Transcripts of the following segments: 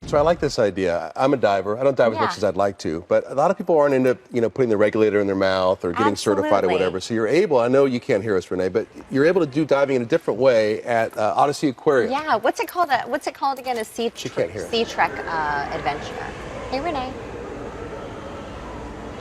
So I like this idea. I'm a diver. I don't dive as much as I'd like to, but a lot of people aren't into, putting the regulator in their mouth or getting certified or whatever. So you're able, I know you can't hear us, Renee, but you're able to do diving in a different way at OdySea Aquarium. Yeah, what's it called? What's it called again? A SeaTREK adventure. Hey, Renee.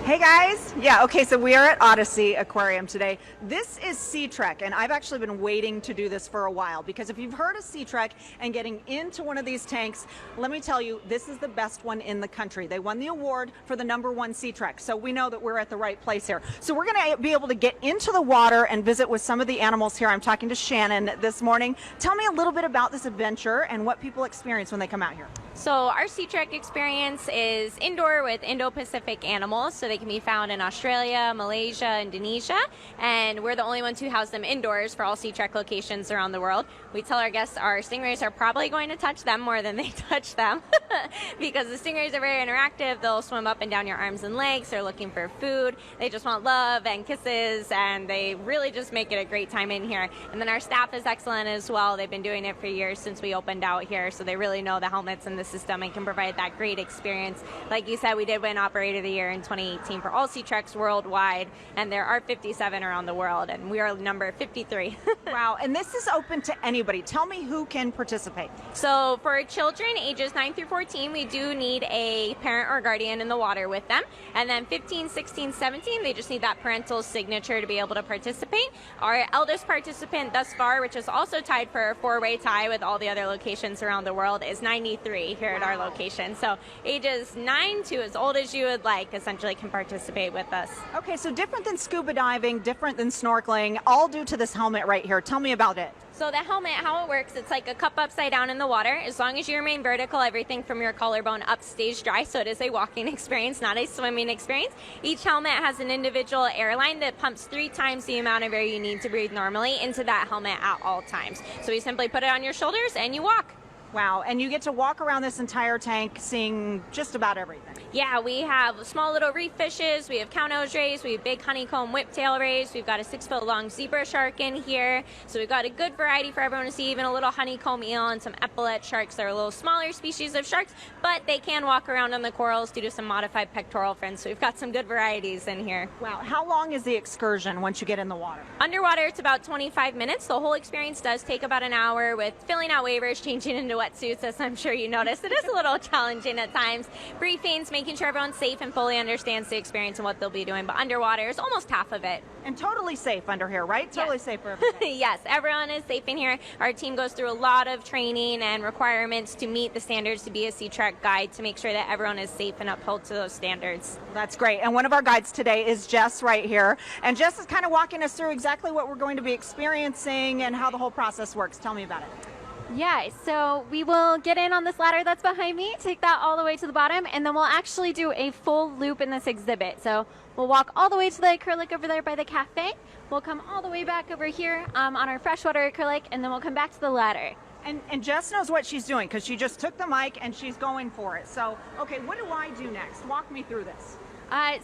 Hey guys, okay, so we are at OdySea Aquarium today. This is SeaTREK, and I've actually been waiting to do this for a while, because if you've heard of SeaTREK and getting into one of these tanks, let me tell you, this is the best one in the country. They won the award for the #1 SeaTREK, so we know that we're at the right place here. So we're gonna be able to get into the water and visit with some of the animals here. I'm talking to Shannon this morning. Tell me a little bit about this adventure and what people experience when they come out here. So our SeaTREK experience is indoor with Indo-Pacific animals, so they can be found in Australia, Malaysia, Indonesia, and we're the only ones who house them indoors for all SeaTREK locations around the world. We tell our guests our stingrays are probably going to touch them more than they touch them because the stingrays are very interactive. They'll swim up and down your arms and legs. They're looking for food. They just want love and kisses, and they really just make it a great time in here. And then our staff is excellent as well. They've been doing it for years since we opened out here, so they really know the helmets and the system and can provide that great experience. Like you said, we did win Operator of the Year in 2018 for all SeaTREKs worldwide, and there are 57 around the world, and we are number 53. Wow, and this is open to anybody. Tell me who can participate. So for children ages 9 through 14, we do need a parent or guardian in the water with them, and then 15, 16, 17, they just need that parental signature to be able to participate. Our eldest participant thus far, which is also tied for a 4-way tie with all the other locations around the world, is 93 here at our location. So ages 9 to as old as you would like essentially can participate with us. Okay, so different than scuba diving, different than snorkeling, all due to this helmet right here. Tell me about it. So the helmet, how it works, it's like a cup upside down in the water. As long as you remain vertical, everything from your collarbone up stays dry, so it is a walking experience, not a swimming experience. Each helmet has an individual airline that pumps 3 times the amount of air you need to breathe normally into that helmet at all times. So you simply put it on your shoulders and you walk. Wow, and you get to walk around this entire tank seeing just about everything. Yeah, we have small little reef fishes, we have cow-nose rays, we have big honeycomb whiptail rays, we've got a 6-foot-long zebra shark in here, so we've got a good variety for everyone to see, even a little honeycomb eel and some epaulet sharks. They're a little smaller species of sharks, but they can walk around on the corals due to some modified pectoral fins, so we've got some good varieties in here. Wow, how long is the excursion once you get in the water? Underwater, it's about 25 minutes. The whole experience does take about an hour with filling out waivers, changing into wetsuits, as I'm sure you noticed. It is a little challenging at times. Briefings, making sure everyone's safe and fully understands the experience and what they'll be doing, but underwater is almost half of it. And totally safe under here, right? Totally safe for everyone. Yes, everyone is safe in here. Our team goes through a lot of training and requirements to meet the standards to be a SeaTREK guide to make sure that everyone is safe and upheld to those standards. That's great. And one of our guides today is Jess right here. And Jess is kind of walking us through exactly what we're going to be experiencing and how the whole process works. Tell me about it. Yeah, so we will get in on this ladder that's behind me, take that all the way to the bottom, and then we'll actually do a full loop in this exhibit. So we'll walk all the way to the acrylic over there by the cafe. We'll come all the way back over here on our freshwater acrylic, and then we'll come back to the ladder. And Jess knows what she's doing because she just took the mic and she's going for it. So, okay, what do I do next? Walk me through this.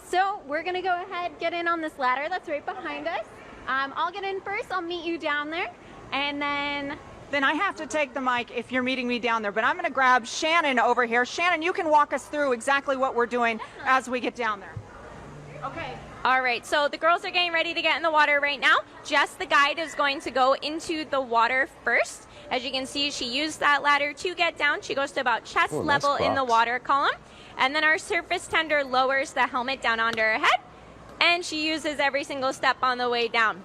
So we're going to go ahead, get in on this ladder that's right behind us. I'll get in first. I'll meet you down there, and then I have to take the mic if you're meeting me down there. But I'm going to grab Shannon over here. Shannon, you can walk us through exactly what we're doing as we get down there. Okay. All right, so the girls are getting ready to get in the water right now. Jess, the guide, is going to go into the water first. As you can see, she used that ladder to get down. She goes to about chest level in the water column. And then our surface tender lowers the helmet down onto her head. And she uses every single step on the way down.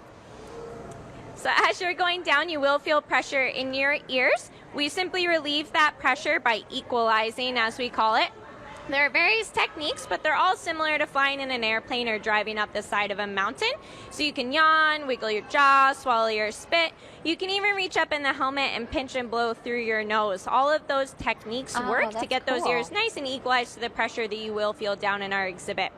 So as you're going down, you will feel pressure in your ears. We simply relieve that pressure by equalizing, as we call it. There are various techniques, but they're all similar to flying in an airplane or driving up the side of a mountain. So you can yawn, wiggle your jaw, swallow your spit. You can even reach up in the helmet and pinch and blow through your nose. All of those techniques work to get those ears nice and equalized to the pressure that you will feel down in our exhibit.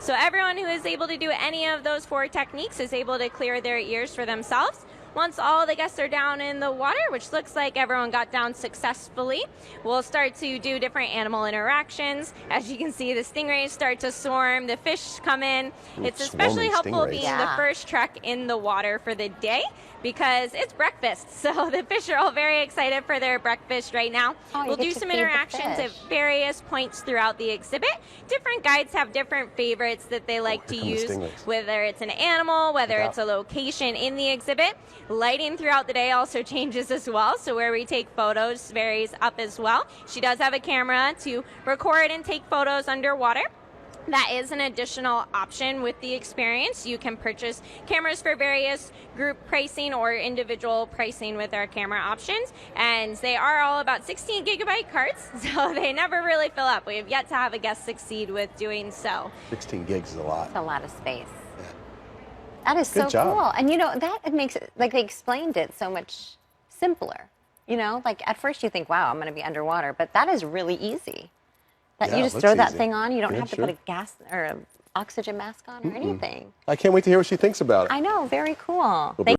So everyone who is able to do any of those 4 techniques is able to clear their ears for themselves. Once all the guests are down in the water, which looks like everyone got down successfully, we'll start to do different animal interactions. As you can see, the stingrays start to swarm, the fish come in. It's especially helpful being the first trek in the water for the day because it's breakfast. So the fish are all very excited for their breakfast right now. We'll do some interactions at various points throughout the exhibit. Different guides have different favorites that they like to use, whether it's an animal, whether it's a location in the exhibit. Lighting throughout the day also changes as well, so where we take photos varies up as well. She does have a camera to record and take photos underwater. That is an additional option with the experience. You can purchase cameras for various group pricing or individual pricing with our camera options. And they are all about 16 gigabyte cards, so they never really fill up. We have yet to have a guest succeed with doing so. 16 gigs is a lot. That's a lot of space. Yeah. That is so cool. And you know, that makes it, like they explained it so much simpler. You know, like at first you think, wow, I'm going to be underwater, but that is really easy. That you just throw that thing on. You don't have to put a gas or an oxygen mask on or anything. I can't wait to hear what she thinks about it. I know. Very cool.